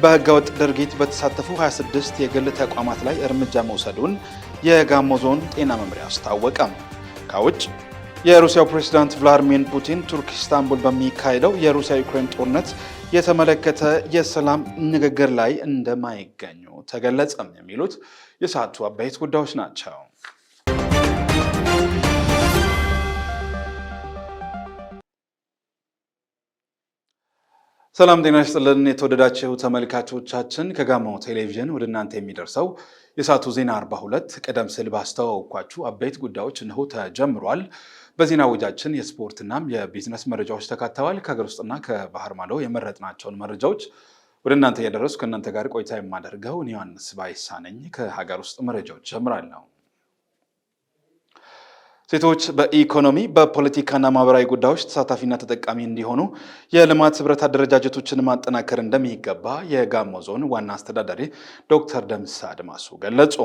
በህገወጥ ድርጊት በተሳተፉ 26 የግል ተቋማት ላይ እርምጃ መውሰዱን የጋሞ ዞን ጤና መምሪያ አስታወቀ። ከውጭ የሩሲያው ፕሬዝዳንት ቭላድሚር ፑቲን ቱርክ ኢስታንቡል በሚካሄደው የሩሲያ ዩክሬን ጦርነት የተመለከተ የሰላም ንግግር ላይ እንደማይገኙ ተገለጸም። የሚሉት የሰዓቱ አበይት ጉዳዮች ናቸው። ሰላም ጤና ይስጥልን የተወደዳችሁ ተመልካቾቻችን፣ ከጋሞ ቴሌቪዥን ወደ እናንተ የሚደርሰው የሰዓቱ ዜና 42 ቀደም ሲል ባስተዋወቅኳችሁ አበይት ጉዳዮች እነሆ ተጀምሯል። በዜና ወጃችን የስፖርትናም የቢዝነስ መረጃዎች ተካተዋል። ከሀገር ውስጥና ከባህር ማዶ የመረጥናቸውን መረጃዎች ወደ እናንተ እያደረስኩ ከእናንተ ጋር ቆይታ የማደርገው እኔ ዮሐንስ ባይሳ ነኝ። ከሀገር ውስጥ መረጃዎች ጀምራለሁ። ሴቶች በኢኮኖሚ በፖለቲካና ማህበራዊ ጉዳዮች ተሳታፊና ተጠቃሚ እንዲሆኑ የልማት ህብረት አደረጃጀቶችን ማጠናከር እንደሚገባ የጋሞ ዞን ዋና አስተዳዳሪ ዶክተር ደምስ አድማሱ ገለጹ።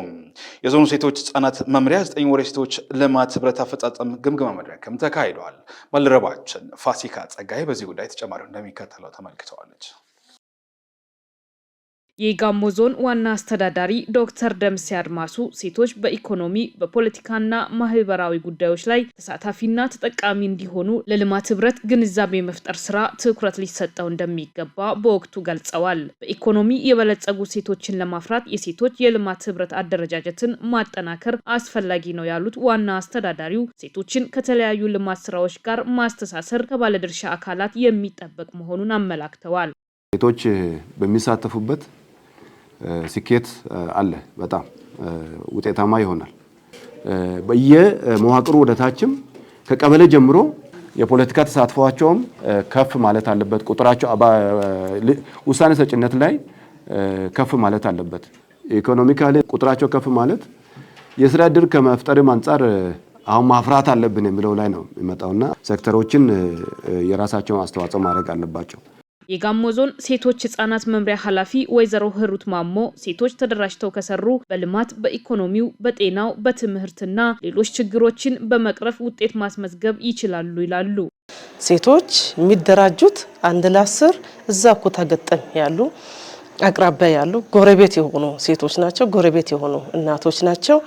የዞኑ ሴቶች ህጻናት መምሪያ 9 ወር ሴቶች ልማት ህብረት አፈጻጸም ግምገማ መድረክም ተካሂዷል። ባልደረባችን ፋሲካ ጸጋይ በዚህ ጉዳይ ተጨማሪው እንደሚከተለው ተመልክተዋለች። የጋሞ ዞን ዋና አስተዳዳሪ ዶክተር ደምስ አድማሱ ሴቶች በኢኮኖሚ በፖለቲካና ማህበራዊ ጉዳዮች ላይ ተሳታፊና ተጠቃሚ እንዲሆኑ ለልማት ህብረት ግንዛቤ መፍጠር ስራ ትኩረት ሊሰጠው እንደሚገባ በወቅቱ ገልጸዋል። በኢኮኖሚ የበለጸጉ ሴቶችን ለማፍራት የሴቶች የልማት ህብረት አደረጃጀትን ማጠናከር አስፈላጊ ነው ያሉት ዋና አስተዳዳሪው ሴቶችን ከተለያዩ ልማት ስራዎች ጋር ማስተሳሰር ከባለድርሻ አካላት የሚጠበቅ መሆኑን አመላክተዋል። ሴቶች በሚሳተፉበት ስኬት አለ፣ በጣም ውጤታማ ይሆናል። በየመዋቅሩ ወደታችም ከቀበሌ ጀምሮ የፖለቲካ ተሳትፏቸውም ከፍ ማለት አለበት። ቁጥራቸው ውሳኔ ሰጭነት ላይ ከፍ ማለት አለበት። ኢኮኖሚካሊ ቁጥራቸው ከፍ ማለት የስራ ዕድል ከመፍጠርም አንጻር አሁን ማፍራት አለብን የሚለው ላይ ነው የሚመጣውና ሴክተሮችን የራሳቸውን አስተዋጽኦ ማድረግ አለባቸው። የጋሞ ዞን ሴቶች ህጻናት መምሪያ ኃላፊ ወይዘሮ ህሩት ማሞ ሴቶች ተደራጅተው ከሰሩ በልማት በኢኮኖሚው በጤናው በትምህርትና ሌሎች ችግሮችን በመቅረፍ ውጤት ማስመዝገብ ይችላሉ ይላሉ። ሴቶች የሚደራጁት 1 ለ10 እዛ ኩታ ገጠም ያሉ አቅራቢያ ያሉ ጎረቤት የሆኑ ሴቶች ናቸው። ጎረቤት የሆኑ እናቶች ናቸው።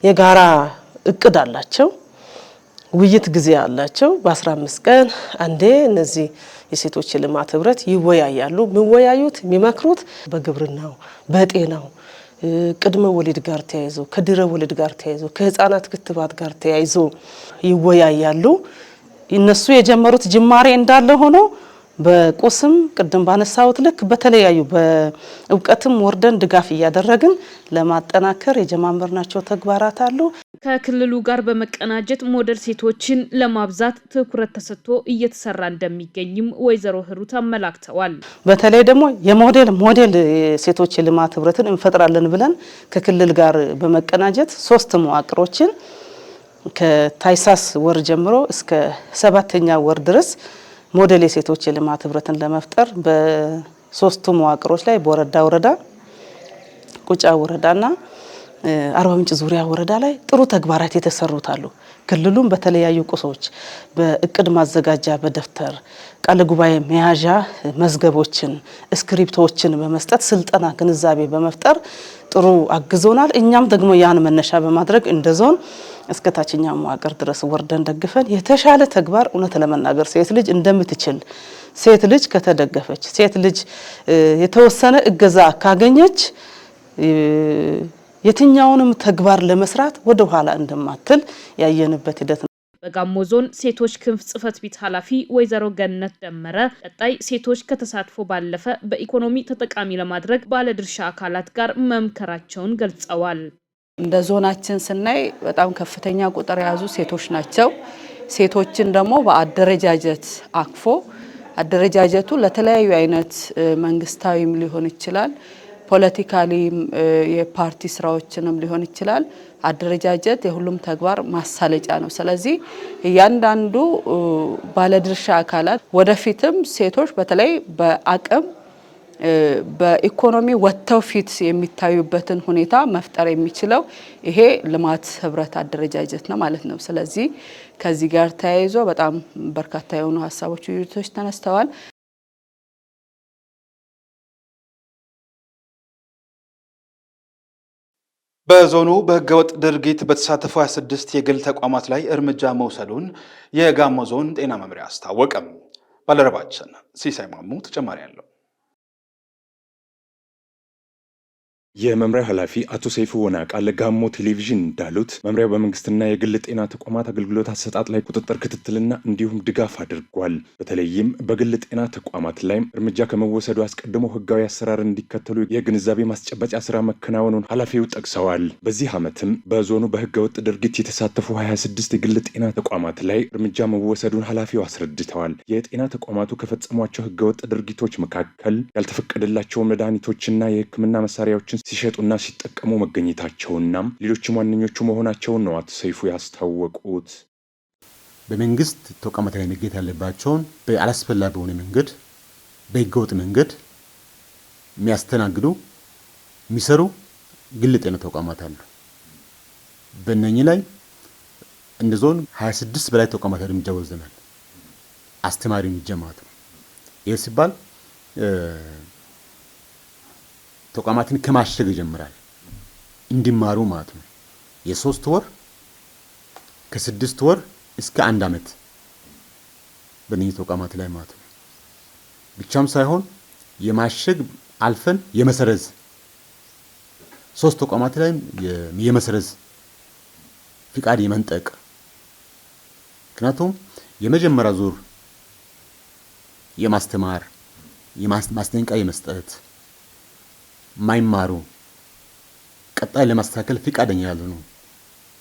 የጋራ እቅድ አላቸው። ውይይት ጊዜ አላቸው። በ15 ቀን አንዴ እነዚህ የሴቶች ልማት ህብረት ይወያያሉ። የሚወያዩት የሚመክሩት በግብርናው፣ በጤናው፣ ቅድመ ወሊድ ጋር ተያይዞ ከድህረ ወሊድ ጋር ተያይዞ ከህፃናት ክትባት ጋር ተያይዞ ይወያያሉ። እነሱ የጀመሩት ጅማሬ እንዳለ ሆኖ በቁስም ቅድም ባነሳውት ልክ በተለያዩ በእውቀትም ወርደን ድጋፍ እያደረግን ለማጠናከር የጀማመርናቸው ተግባራት አሉ። ከክልሉ ጋር በመቀናጀት ሞዴል ሴቶችን ለማብዛት ትኩረት ተሰጥቶ እየተሰራ እንደሚገኝም ወይዘሮ ህሩት አመላክተዋል። በተለይ ደግሞ የሞዴል ሴቶች ልማት ህብረትን እንፈጥራለን ብለን ከክልል ጋር በመቀናጀት 3 መዋቅሮችን ከታይሳስ ወር ጀምሮ እስከ 7ኛ ወር ድረስ ሞዴል የሴቶች ልማት ህብረትን ለመፍጠር በ3 መዋቅሮች ላይ በወረዳ ቁጫ ወረዳና አርባ ምንጭ ዙሪያ ወረዳ ላይ ጥሩ ተግባራት የተሰሩት አሉ። ክልሉም በተለያዩ ቁሶች በእቅድ ማዘጋጃ በደፍተር ቃለ ጉባኤ መያዣ መዝገቦችን ስክሪፕቶችን በመስጠት ስልጠና ግንዛቤ በመፍጠር ጥሩ አግዞናል። እኛም ደግሞ ያን መነሻ በማድረግ እንደ ዞን እስከ ታችኛው መዋቅር ድረስ ወርደን ደግፈን የተሻለ ተግባር እውነት ለመናገር ሴት ልጅ እንደምትችል ሴት ልጅ ከተደገፈች ሴት ልጅ የተወሰነ እገዛ ካገኘች የትኛውንም ተግባር ለመስራት ወደ ኋላ እንደማትል ያየንበት ሂደት ነው። በጋሞ ዞን ሴቶች ክንፍ ጽህፈት ቤት ኃላፊ ወይዘሮ ገነት ደመረ ቀጣይ ሴቶች ከተሳትፎ ባለፈ በኢኮኖሚ ተጠቃሚ ለማድረግ ባለድርሻ አካላት ጋር መምከራቸውን ገልጸዋል። እንደ ዞናችን ስናይ በጣም ከፍተኛ ቁጥር የያዙ ሴቶች ናቸው። ሴቶችን ደግሞ በአደረጃጀት አቅፎ አደረጃጀቱ ለተለያዩ አይነት መንግስታዊም ሊሆን ይችላል፣ ፖለቲካሊ የፓርቲ ስራዎችንም ሊሆን ይችላል። አደረጃጀት የሁሉም ተግባር ማሳለጫ ነው። ስለዚህ እያንዳንዱ ባለድርሻ አካላት ወደፊትም ሴቶች በተለይ በአቅም በኢኮኖሚ ወጥተው ፊት የሚታዩበትን ሁኔታ መፍጠር የሚችለው ይሄ ልማት ህብረት አደረጃጀት ነው ማለት ነው። ስለዚህ ከዚህ ጋር ተያይዞ በጣም በርካታ የሆኑ ሀሳቦች ተነስተዋል። በዞኑ በህገወጥ ድርጊት በተሳተፉ 26 የግል ተቋማት ላይ እርምጃ መውሰዱን የጋሞ ዞን ጤና መምሪያ አስታወቀም። ባልደረባችን ሲሳይ ማሙ ተጨማሪ አለው። የመምሪያው ኃላፊ አቶ ሰይፉ ወናቃ ለጋሞ ቴሌቪዥን እንዳሉት መምሪያው በመንግስትና የግል ጤና ተቋማት አገልግሎት አሰጣጥ ላይ ቁጥጥር፣ ክትትልና እንዲሁም ድጋፍ አድርጓል። በተለይም በግል ጤና ተቋማት ላይ እርምጃ ከመወሰዱ አስቀድሞ ህጋዊ አሰራር እንዲከተሉ የግንዛቤ ማስጨበጫ ስራ መከናወኑን ኃላፊው ጠቅሰዋል። በዚህ ዓመትም በዞኑ በህገወጥ ድርጊት የተሳተፉ 26 የግል ጤና ተቋማት ላይ እርምጃ መወሰዱን ኃላፊው አስረድተዋል። የጤና ተቋማቱ ከፈጸሟቸው ህገወጥ ድርጊቶች መካከል ያልተፈቀደላቸውን መድኃኒቶችና የህክምና መሳሪያዎችን ሲሸጡና ሲጠቀሙ መገኘታቸውና ሌሎችም ዋነኞቹ መሆናቸውን ነው አቶ ሰይፉ ያስታወቁት። በመንግስት ተቋማት ላይ መገኘት ያለባቸውን በአላስፈላጊ በሆነ መንገድ በህገወጥ መንገድ የሚያስተናግዱ የሚሰሩ ግል ጤና ተቋማት አሉ። በእነኚህ ላይ እንደ ዞን 26 በላይ ተቋማት እርምጃ ወስደናል። አስተማሪ እርምጃ ማለት ነው። ይህ ሲባል ተቋማትን ከማሸግ ይጀምራል እንዲማሩ ማለት ነው። የ3 ወር ከ6 ወር እስከ 1 ዓመት በእነዚህ ተቋማት ላይ ማለት ነው። ብቻም ሳይሆን የማሸግ አልፈን የመሰረዝ 3 ተቋማት ላይ የመሰረዝ ፍቃድ የመንጠቅ ምክንያቱም የመጀመሪያ ዙር የማስተማር ማስጠንቀቂያ የመስጠት ማይማሩ ቀጣይ ለማስተካከል ፍቃደኛ ያልሆኑ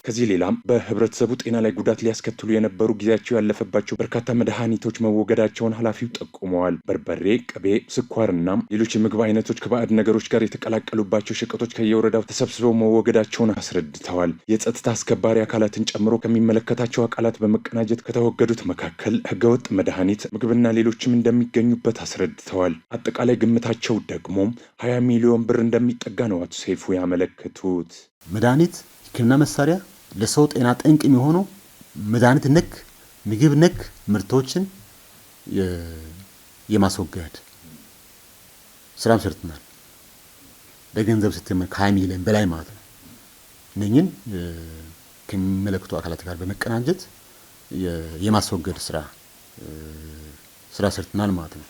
ከዚህ ሌላም በህብረተሰቡ ጤና ላይ ጉዳት ሊያስከትሉ የነበሩ ጊዜያቸው ያለፈባቸው በርካታ መድኃኒቶች መወገዳቸውን ኃላፊው ጠቁመዋል። በርበሬ፣ ቅቤ፣ ስኳርና ሌሎች የምግብ አይነቶች ከባዕድ ነገሮች ጋር የተቀላቀሉባቸው ሸቀጦች ከየወረዳው ተሰብስበው መወገዳቸውን አስረድተዋል። የጸጥታ አስከባሪ አካላትን ጨምሮ ከሚመለከታቸው አካላት በመቀናጀት ከተወገዱት መካከል ህገወጥ መድኃኒት፣ ምግብና ሌሎችም እንደሚገኙበት አስረድተዋል። አጠቃላይ ግምታቸው ደግሞ 20 ሚሊዮን ብር እንደሚጠጋ ነው አቶ ሰይፉ ያመለከቱት። መድኃኒት፣ ህክምና መሳሪያ ለሰው ጤና ጠንቅ የሚሆኑ መድኃኒት ነክ ምግብ ነክ ምርቶችን የማስወገድ ስራም ሰርተናል። በገንዘብ ስትመን ከ20 ሚሊዮን በላይ ማለት ነው። እነኝን ከሚመለከቱ አካላት ጋር በመቀናጀት የማስወገድ ስራ ሰርተናል ማለት ነው።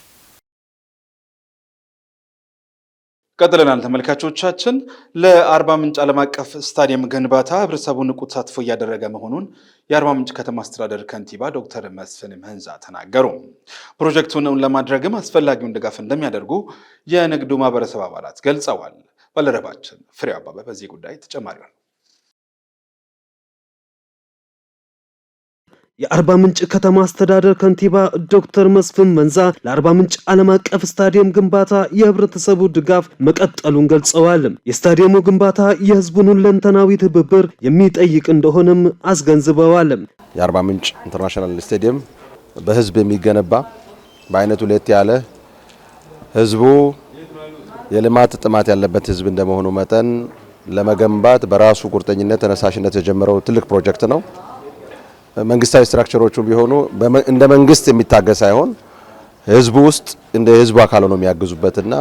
ቀጥለናል ተመልካቾቻችን። ለአርባ ምንጭ ዓለም አቀፍ ስታዲየም ግንባታ ህብረተሰቡ ንቁ ተሳትፎ እያደረገ መሆኑን የአርባ ምንጭ ከተማ አስተዳደር ከንቲባ ዶክተር መስፍን ምህንዛ ተናገሩ። ፕሮጀክቱን ለማድረግም አስፈላጊውን ድጋፍ እንደሚያደርጉ የንግዱ ማህበረሰብ አባላት ገልጸዋል። ባልደረባችን ፍሬው አባበ በዚህ ጉዳይ ተጨማሪ ነው። የአርባ ምንጭ ከተማ አስተዳደር ከንቲባ ዶክተር መስፍን ምህንዛ ለአርባ ምንጭ ዓለም አቀፍ ስታዲየም ግንባታ የህብረተሰቡ ድጋፍ መቀጠሉን ገልጸዋል። የስታዲየሙ ግንባታ የህዝቡን ሁለንተናዊ ትብብር የሚጠይቅ እንደሆነም አስገንዝበዋል። የአርባ ምንጭ ኢንተርናሽናል ስታዲየም በህዝብ የሚገነባ በአይነቱ ለየት ያለ ህዝቡ የልማት ጥማት ያለበት ህዝብ እንደመሆኑ መጠን ለመገንባት በራሱ ቁርጠኝነት ተነሳሽነት የጀመረው ትልቅ ፕሮጀክት ነው። መንግስታዊ ስትራክቸሮቹ ቢሆኑ እንደ መንግስት የሚታገስ ሳይሆን ህዝቡ ውስጥ እንደ ህዝቡ አካል ሆኖ የሚያግዙበትና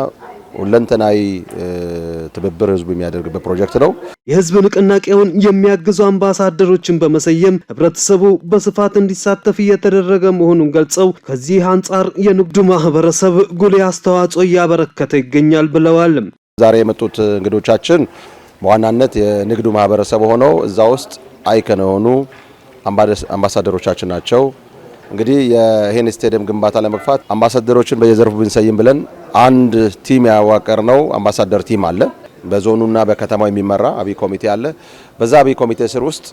ሁለንተናዊ ትብብር ህዝቡ የሚያደርግበት ፕሮጀክት ነው። የህዝብ ንቅናቄውን የሚያግዙ አምባሳደሮችን በመሰየም ህብረተሰቡ በስፋት እንዲሳተፍ እየተደረገ መሆኑን ገልጸው ከዚህ አንጻር የንግዱ ማህበረሰብ ጉልህ አስተዋጽኦ እያበረከተ ይገኛል ብለዋል። ዛሬ የመጡት እንግዶቻችን በዋናነት የንግዱ ማህበረሰብ ሆነው እዛ ውስጥ አይከን የሆኑ አምባሳደሮቻችን ናቸው። እንግዲህ ይሄን ስታዲየም ግንባታ ለመግፋት አምባሳደሮችን በየዘርፉ ብንሰይም ብለን አንድ ቲም ያዋቀር ነው። አምባሳደር ቲም አለ። በዞኑና በከተማው የሚመራ አብይ ኮሚቴ አለ። በዛ አብይ ኮሚቴ ስር ውስጥ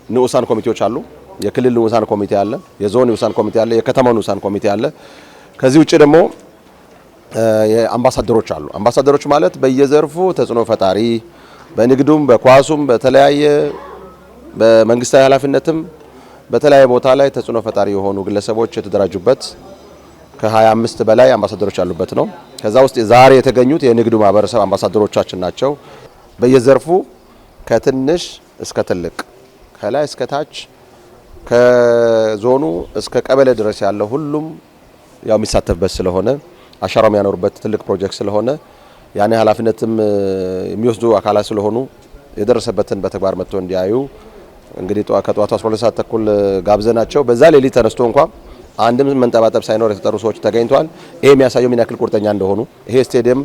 ንዑሳን ኮሚቴዎች አሉ። የክልል ንዑሳን ኮሚቴ አለ፣ የዞን ንዑሳን ኮሚቴ አለ፣ የከተማው ንዑሳን ኮሚቴ አለ። ከዚህ ውጪ ደግሞ የአምባሳደሮች አሉ። አምባሳደሮች ማለት በየዘርፉ ተጽዕኖ ፈጣሪ በንግዱም በኳሱም በተለያየ በመንግስታዊ ኃላፊነትም በተለያየ ቦታ ላይ ተጽዕኖ ፈጣሪ የሆኑ ግለሰቦች የተደራጁበት ከ25 በላይ አምባሳደሮች ያሉበት ነው። ከዛ ውስጥ ዛሬ የተገኙት የንግዱ ማህበረሰብ አምባሳደሮቻችን ናቸው። በየዘርፉ ከትንሽ እስከ ትልቅ ከላይ እስከ ታች ከዞኑ እስከ ቀበሌ ድረስ ያለው ሁሉም ያው የሚሳተፍበት ስለሆነ አሻራው የሚያኖርበት ትልቅ ፕሮጀክት ስለሆነ ያኔ ኃላፊነትም የሚወስዱ አካላት ስለሆኑ የደረሰበትን በተግባር መጥቶ እንዲያዩ እንግዲህ ከጧቱ 12 ሰዓት ተኩል ጋብዘናቸው በዛ ሌሊት ተነስቶ እንኳን አንድም መንጠባጠብ ሳይኖር የተጠሩ ሰዎች ተገኝተዋል። ይሄ የሚያሳየው ምን ያክል ቁርጠኛ እንደሆኑ ይሄ ስቴዲየም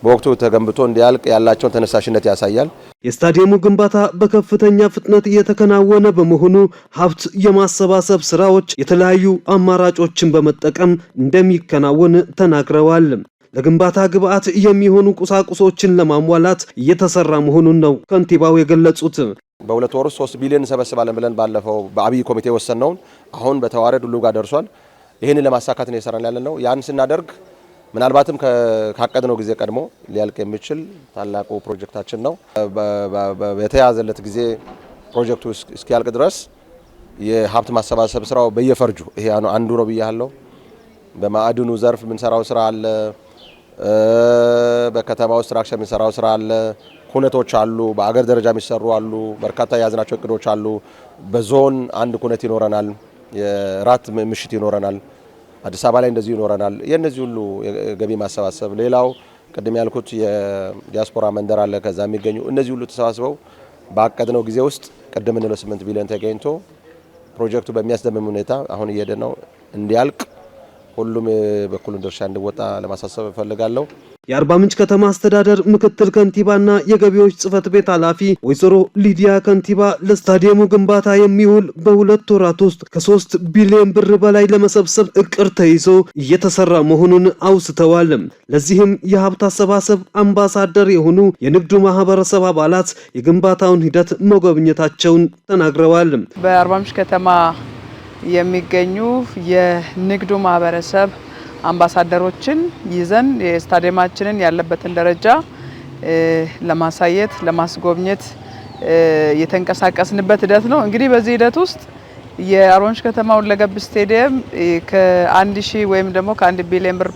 በወቅቱ ተገንብቶ እንዲያልቅ ያላቸውን ተነሳሽነት ያሳያል። የስታዲየሙ ግንባታ በከፍተኛ ፍጥነት እየተከናወነ በመሆኑ ሀብት የማሰባሰብ ስራዎች የተለያዩ አማራጮችን በመጠቀም እንደሚከናወን ተናግረዋል። ለግንባታ ግብአት የሚሆኑ ቁሳቁሶችን ለማሟላት እየተሰራ መሆኑን ነው ከንቲባው የገለጹት። በሁለት ወር 3 ቢሊዮን እንሰበስባለን ብለን ባለፈው በአብይ ኮሚቴ ወሰነውን አሁን በተዋረድ ሁሉ ጋር ደርሷል። ይህንን ለማሳካት ነው የሰራን ያለነው። ያን ስናደርግ ምናልባትም ካቀድነው ጊዜ ቀድሞ ሊያልቅ የሚችል ታላቁ ፕሮጀክታችን ነው። በተያዘለት ጊዜ ፕሮጀክቱ እስኪያልቅ ድረስ የሀብት ማሰባሰብ ስራው በየፈርጁ ይሄ አንዱ ነው ብያለሁ። በማዕድኑ ዘርፍ የምንሰራው ስራ አለ። በከተማው ስትራክቸር የምንሰራው ስራ አለ። ኩነቶች አሉ። በአገር ደረጃ የሚሰሩ አሉ። በርካታ የያዝናቸው እቅዶች አሉ። በዞን አንድ ኩነት ይኖረናል። የራት ምሽት ይኖረናል። አዲስ አበባ ላይ እንደዚህ ይኖረናል። የነዚህ ሁሉ ገቢ ማሰባሰብ፣ ሌላው ቅድም ያልኩት የዲያስፖራ መንደር አለ። ከዛ የሚገኙ እነዚህ ሁሉ ተሰባስበው ባቀድነው ጊዜ ውስጥ ቅድም እንለው 8 ቢሊዮን ተገኝቶ ፕሮጀክቱ በሚያስደምም ሁኔታ አሁን እየሄደ ነው እንዲያልቅ ሁሉም በኩሉን ድርሻ እንዲወጣ ለማሳሰብ እፈልጋለሁ። የአርባ ምንጭ ከተማ አስተዳደር ምክትል ከንቲባና የገቢዎች ጽህፈት ቤት ኃላፊ ወይዘሮ ሊዲያ ከንቲባ ለስታዲየሙ ግንባታ የሚውል በ2 ወራት ውስጥ ከ3 ቢሊዮን ብር በላይ ለመሰብሰብ እቅድ ተይዞ እየተሰራ መሆኑን አውስተዋል። ለዚህም የሀብት አሰባሰብ አምባሳደር የሆኑ የንግዱ ማህበረሰብ አባላት የግንባታውን ሂደት መጎብኘታቸውን ተናግረዋል። በአርባ ምንጭ ከተማ የሚገኙ የንግዱ ማህበረሰብ አምባሳደሮችን ይዘን የስታዲየማችንን ያለበትን ደረጃ ለማሳየት ለማስጎብኘት የተንቀሳቀስንበት ሂደት ነው። እንግዲህ በዚህ ሂደት ውስጥ የአርባ ምንጭ ከተማ ሁለገብ ስቴዲየም ከ1000 ወይም ደግሞ ከ1 ቢሊዮን ብር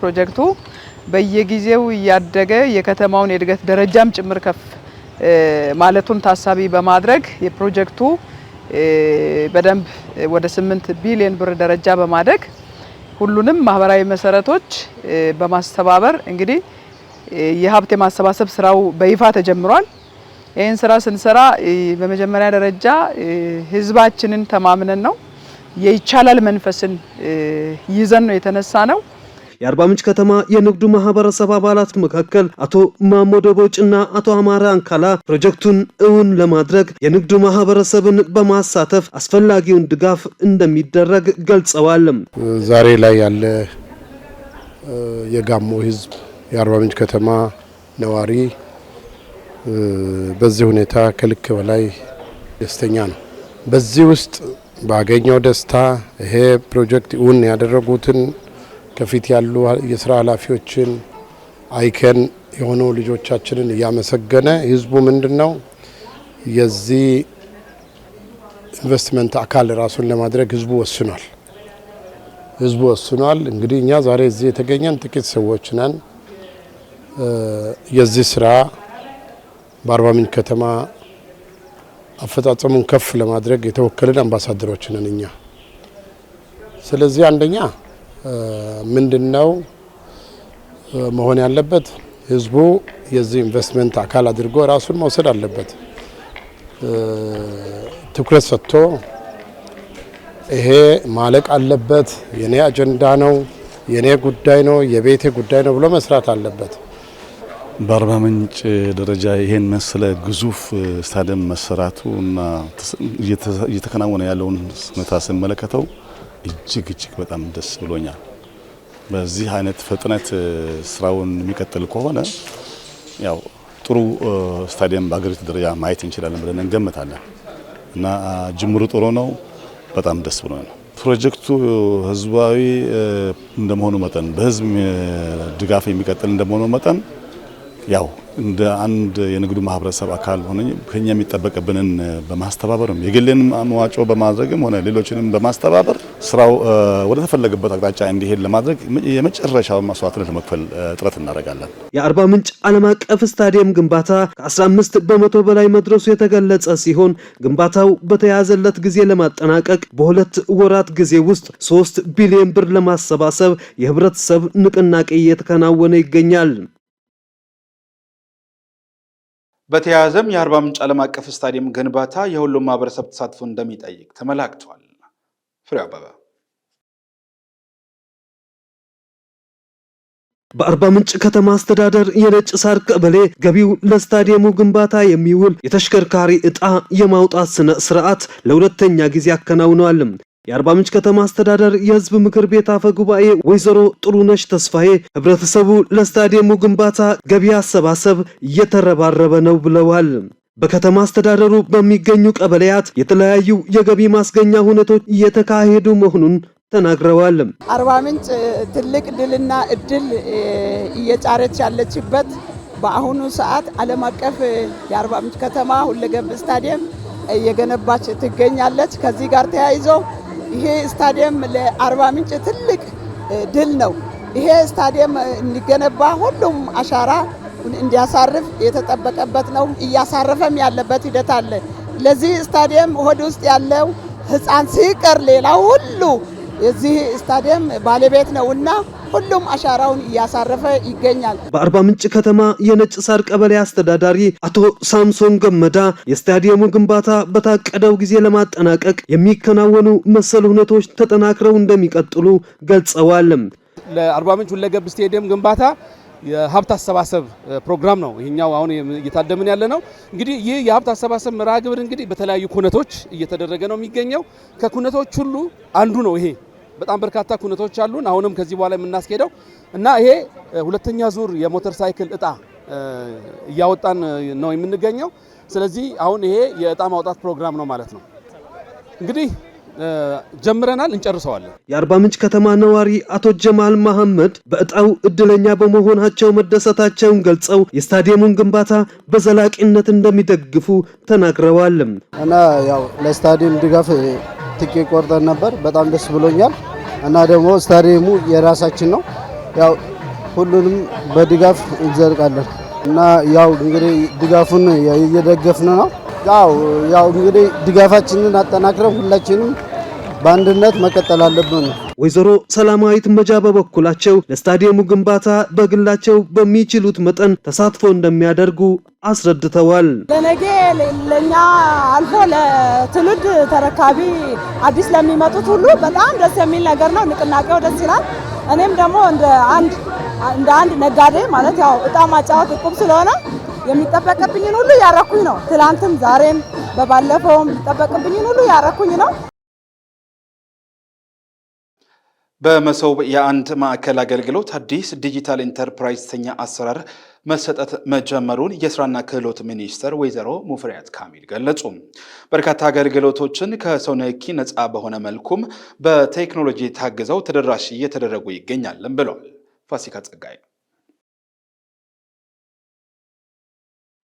ፕሮጀክቱ በየጊዜው እያደገ የከተማውን የእድገት ደረጃም ጭምር ከፍ ማለቱን ታሳቢ በማድረግ የፕሮጀክቱ በደንብ ወደ 8 ቢሊዮን ብር ደረጃ በማደግ ሁሉንም ማህበራዊ መሰረቶች በማስተባበር እንግዲህ የሀብት የማሰባሰብ ስራው በይፋ ተጀምሯል። ይህን ስራ ስንሰራ በመጀመሪያ ደረጃ ህዝባችንን ተማምነን ነው የይቻላል መንፈስን ይዘን ነው የተነሳ ነው። የአርባ ምንጭ ከተማ የንግዱ ማህበረሰብ አባላት መካከል አቶ ማሞዶ ቦጭና አቶ አማራ አንካላ ፕሮጀክቱን እውን ለማድረግ የንግዱ ማህበረሰብን በማሳተፍ አስፈላጊውን ድጋፍ እንደሚደረግ ገልጸዋል። ዛሬ ላይ ያለ የጋሞ ህዝብ የአርባ ምንጭ ከተማ ነዋሪ በዚህ ሁኔታ ከልክ በላይ ደስተኛ ነው። በዚህ ውስጥ ባገኘው ደስታ ይሄ ፕሮጀክት እውን ያደረጉትን ከፊት ያሉ የስራ ኃላፊዎችን አይከን የሆኑ ልጆቻችንን እያመሰገነ ህዝቡ ምንድነው የዚህ ኢንቨስትመንት አካል ራሱን ለማድረግ ህዝቡ ወስኗል። እንግዲህ እኛ ዛሬ እዚህ የተገኘን ጥቂት ሰዎች ነን። የዚህ ስራ በአርባ ምንጭ ከተማ አፈጻጸሙን ከፍ ለማድረግ የተወከለን አምባሳደሮች ነን እኛ። ስለዚህ አንደኛ ምንድነው መሆን ያለበት ህዝቡ የዚህ ኢንቨስትመንት አካል አድርጎ ራሱን መውሰድ አለበት። ትኩረት ሰጥቶ ይሄ ማለቅ አለበት፣ የኔ አጀንዳ ነው፣ የኔ ጉዳይ ነው፣ የቤቴ ጉዳይ ነው ብሎ መስራት አለበት። በአርባ ምንጭ ደረጃ ይሄን መሰለ ግዙፍ ስታዲየም መሰራቱ እና እየተከናወነ ያለውን ሁኔታ ስመለከተው እጅግ በጣም ደስ ብሎኛል። በዚህ አይነት ፍጥነት ስራውን የሚቀጥል ከሆነ ያው ጥሩ ስታዲየም በአገሪቱ ደረጃ ማየት እንችላለን ብለን እንገምታለን እና ጅምሩ ጥሩ ነው። በጣም ደስ ብሎናል። ፕሮጀክቱ ህዝባዊ እንደመሆኑ መጠን በህዝብ ድጋፍ የሚቀጥል እንደመሆኑ መጠን ያው እንደ አንድ የንግዱ ማህበረሰብ አካል ሆነ ከኛ የሚጠበቅብንን በማስተባበር የግልን መዋጮ በማድረግም ሆነ ሌሎችንም በማስተባበር ስራው ወደ ተፈለገበት አቅጣጫ እንዲሄድ ለማድረግ የመጨረሻው መስዋዕትነት ለመክፈል ጥረት እናደርጋለን። የአርባ ምንጭ ዓለም አቀፍ ስታዲየም ግንባታ ከ15 በመቶ በላይ መድረሱ የተገለጸ ሲሆን ግንባታው በተያዘለት ጊዜ ለማጠናቀቅ በ2 ወራት ጊዜ ውስጥ 3 ቢሊዮን ብር ለማሰባሰብ የህብረተሰብ ንቅናቄ እየተከናወነ ይገኛል። በተያያዘም የአርባ ምንጭ ዓለም አቀፍ ስታዲየም ግንባታ የሁሉም ማህበረሰብ ተሳትፎ እንደሚጠይቅ ተመላክቷል። ፍሬ አበበ በአርባ ምንጭ ከተማ አስተዳደር የነጭ ሳር ቀበሌ ገቢው ለስታዲየሙ ግንባታ የሚውል የተሽከርካሪ ዕጣ የማውጣት ስነ ስርዓት ለሁለተኛ ጊዜ አከናውነዋል። የአርባ ምንጭ ከተማ አስተዳደር የህዝብ ምክር ቤት አፈ ጉባኤ ወይዘሮ ጥሩነሽ ተስፋዬ ህብረተሰቡ ለስታዲየሙ ግንባታ ገቢ አሰባሰብ እየተረባረበ ነው ብለዋል። በከተማ አስተዳደሩ በሚገኙ ቀበሌያት የተለያዩ የገቢ ማስገኛ ሁነቶች እየተካሄዱ መሆኑን ተናግረዋል። አርባ ምንጭ ትልቅ ድልና እድል እየጫረች ያለችበት በአሁኑ ሰዓት ዓለም አቀፍ የአርባ ምንጭ ከተማ ሁለገብ ስታዲየም እየገነባች ትገኛለች። ከዚህ ጋር ተያይዞ ይሄ ስታዲየም ለአርባ ምንጭ ትልቅ ድል ነው። ይሄ ስታዲየም እንዲገነባ ሁሉም አሻራ እንዲያሳርፍ የተጠበቀበት ነው። እያሳረፈም ያለበት ሂደት አለ። ለዚህ ስታዲየም ሆድ ውስጥ ያለው ህፃን ሲቀር ሌላው ሁሉ የዚህ ስታዲየም ባለቤት ነውና ሁሉም አሻራውን እያሳረፈ ይገኛል። በአርባ ምንጭ ከተማ የነጭ ሳር ቀበሌ አስተዳዳሪ አቶ ሳምሶን ገመዳ የስታዲየሙ ግንባታ በታቀደው ጊዜ ለማጠናቀቅ የሚከናወኑ መሰል ሁነቶች ተጠናክረው እንደሚቀጥሉ ገልጸዋል። ለአርባ ምንጭ ሁለገብ ስታዲየም ግንባታ የሀብት አሰባሰብ ፕሮግራም ነው ይሄኛው አሁን እየታደምን ያለ ነው። እንግዲህ ይህ የሀብት አሰባሰብ መርሃ ግብር እንግዲህ በተለያዩ ኩነቶች እየተደረገ ነው የሚገኘው። ከኩነቶች ሁሉ አንዱ ነው ይሄ። በጣም በርካታ ኩነቶች አሉን አሁንም ከዚህ በኋላ የምናስኬደው እና ይሄ ሁለተኛ ዙር የሞተር ሳይክል እጣ እያወጣን ነው የምንገኘው። ስለዚህ አሁን ይሄ የእጣ ማውጣት ፕሮግራም ነው ማለት ነው። እንግዲህ ጀምረናል፣ እንጨርሰዋለን። የአርባ ምንጭ ከተማ ነዋሪ አቶ ጀማል መሐመድ በእጣው እድለኛ በመሆናቸው መደሰታቸውን ገልጸው የስታዲየሙን ግንባታ በዘላቂነት እንደሚደግፉ ተናግረዋል። እና ያው ለስታዲየም ድጋፍ ትኬት ቆርጠን ነበር። በጣም ደስ ብሎኛል። እና ደግሞ ስታዲየሙ የራሳችን ነው። ያው ሁሉንም በድጋፍ እንዘልቃለን እና ያው እንግዲህ ድጋፉን እየደገፍን ነው። ያው እንግዲህ ድጋፋችንን አጠናክረን ሁላችንም በአንድነት መቀጠል አለብን። ወይዘሮ ሰላማዊት መጃ በበኩላቸው ለስታዲየሙ ግንባታ በግላቸው በሚችሉት መጠን ተሳትፎ እንደሚያደርጉ አስረድተዋል። ለነገ ለኛ አልፎ ለትውልድ ተረካቢ አዲስ ለሚመጡት ሁሉ በጣም ደስ የሚል ነገር ነው። ንቅናቄው ደስ ይላል። እኔም ደግሞ እንደ አንድ ነጋዴ ማለት ያው እጣ ማጫወት እቁብ ስለሆነ የሚጠበቅብኝን ሁሉ ያረኩኝ ነው። ትላንትም ዛሬም በባለፈውም የሚጠበቅብኝን ሁሉ ያረኩኝ ነው። በመሶብ የአንድ ማዕከል አገልግሎት አዲስ ዲጂታል ኢንተርፕራይዝ ተኛ አሰራር መሰጠት መጀመሩን የስራና ክህሎት ሚኒስትር ወይዘሮ ሙፈሪያት ካሚል ገለጹ። በርካታ አገልግሎቶችን ከሰው ንክኪ ነፃ በሆነ መልኩም በቴክኖሎጂ ታግዘው ተደራሽ እየተደረጉ ይገኛልም ብለዋል። ፋሲካ ጸጋይ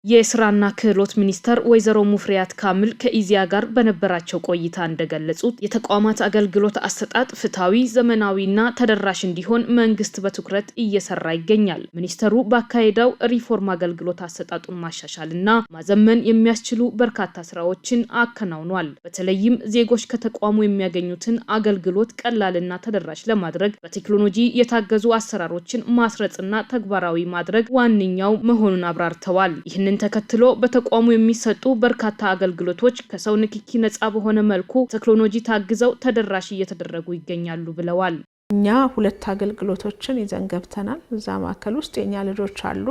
የስራና ክህሎት ሚኒስተር ወይዘሮ ሙፈሪያት ካሚል ከኢዚያ ጋር በነበራቸው ቆይታ እንደገለጹት የተቋማት አገልግሎት አሰጣጥ ፍትሃዊ፣ ዘመናዊና ተደራሽ እንዲሆን መንግስት በትኩረት እየሰራ ይገኛል። ሚኒስተሩ ባካሄደው ሪፎርም አገልግሎት አሰጣጡን ማሻሻልና ማዘመን የሚያስችሉ በርካታ ስራዎችን አከናውኗል። በተለይም ዜጎች ከተቋሙ የሚያገኙትን አገልግሎት ቀላልና ተደራሽ ለማድረግ በቴክኖሎጂ የታገዙ አሰራሮችን ማስረጽና ተግባራዊ ማድረግ ዋነኛው መሆኑን አብራርተዋል። ይህንን ተከትሎ በተቋሙ የሚሰጡ በርካታ አገልግሎቶች ከሰው ንክኪ ነፃ በሆነ መልኩ ቴክኖሎጂ ታግዘው ተደራሽ እየተደረጉ ይገኛሉ ብለዋል። እኛ ሁለት አገልግሎቶችን ይዘን ገብተናል። እዛ ማዕከል ውስጥ የኛ ልጆች አሉ።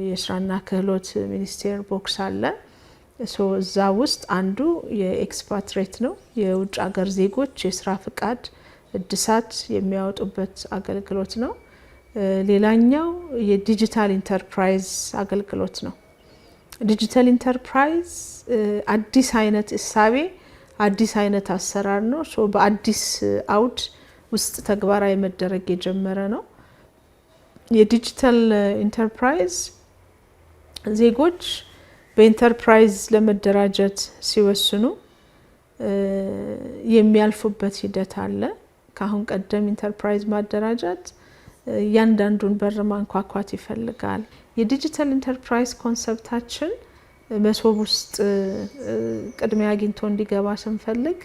የስራና ክህሎት ሚኒስቴር ቦክስ አለ። እዛ ውስጥ አንዱ የኤክስፓትሬት ነው። የውጭ ሀገር ዜጎች የስራ ፍቃድ እድሳት የሚያወጡበት አገልግሎት ነው። ሌላኛው የዲጂታል ኢንተርፕራይዝ አገልግሎት ነው። ዲጂታል ኢንተርፕራይዝ አዲስ አይነት እሳቤ አዲስ አይነት አሰራር ነው። በአዲስ አውድ ውስጥ ተግባራዊ መደረግ የጀመረ ነው። የዲጂታል ኢንተርፕራይዝ ዜጎች በኢንተርፕራይዝ ለመደራጀት ሲወስኑ የሚያልፉበት ሂደት አለ። ከአሁን ቀደም ኢንተርፕራይዝ ማደራጀት ያንዳንዱን በር ማንኳኳት ይፈልጋል። የዲጂታል ኢንተርፕራይዝ ኮንሰፕታችን መሶብ ውስጥ ቅድሚያ አግኝቶ እንዲገባ ስንፈልግ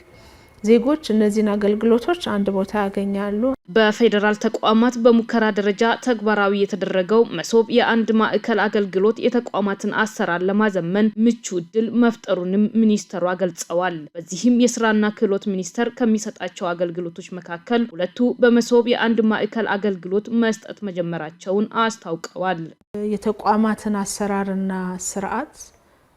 ዜጎች እነዚህን አገልግሎቶች አንድ ቦታ ያገኛሉ። በፌደራል ተቋማት በሙከራ ደረጃ ተግባራዊ የተደረገው መሶብ የአንድ ማዕከል አገልግሎት የተቋማትን አሰራር ለማዘመን ምቹ ዕድል መፍጠሩንም ሚኒስተሯ ገልጸዋል። በዚህም የስራና ክህሎት ሚኒስቴር ከሚሰጣቸው አገልግሎቶች መካከል ሁለቱ በመሶብ የአንድ ማዕከል አገልግሎት መስጠት መጀመራቸውን አስታውቀዋል። የተቋማትን አሰራርና ስርዓት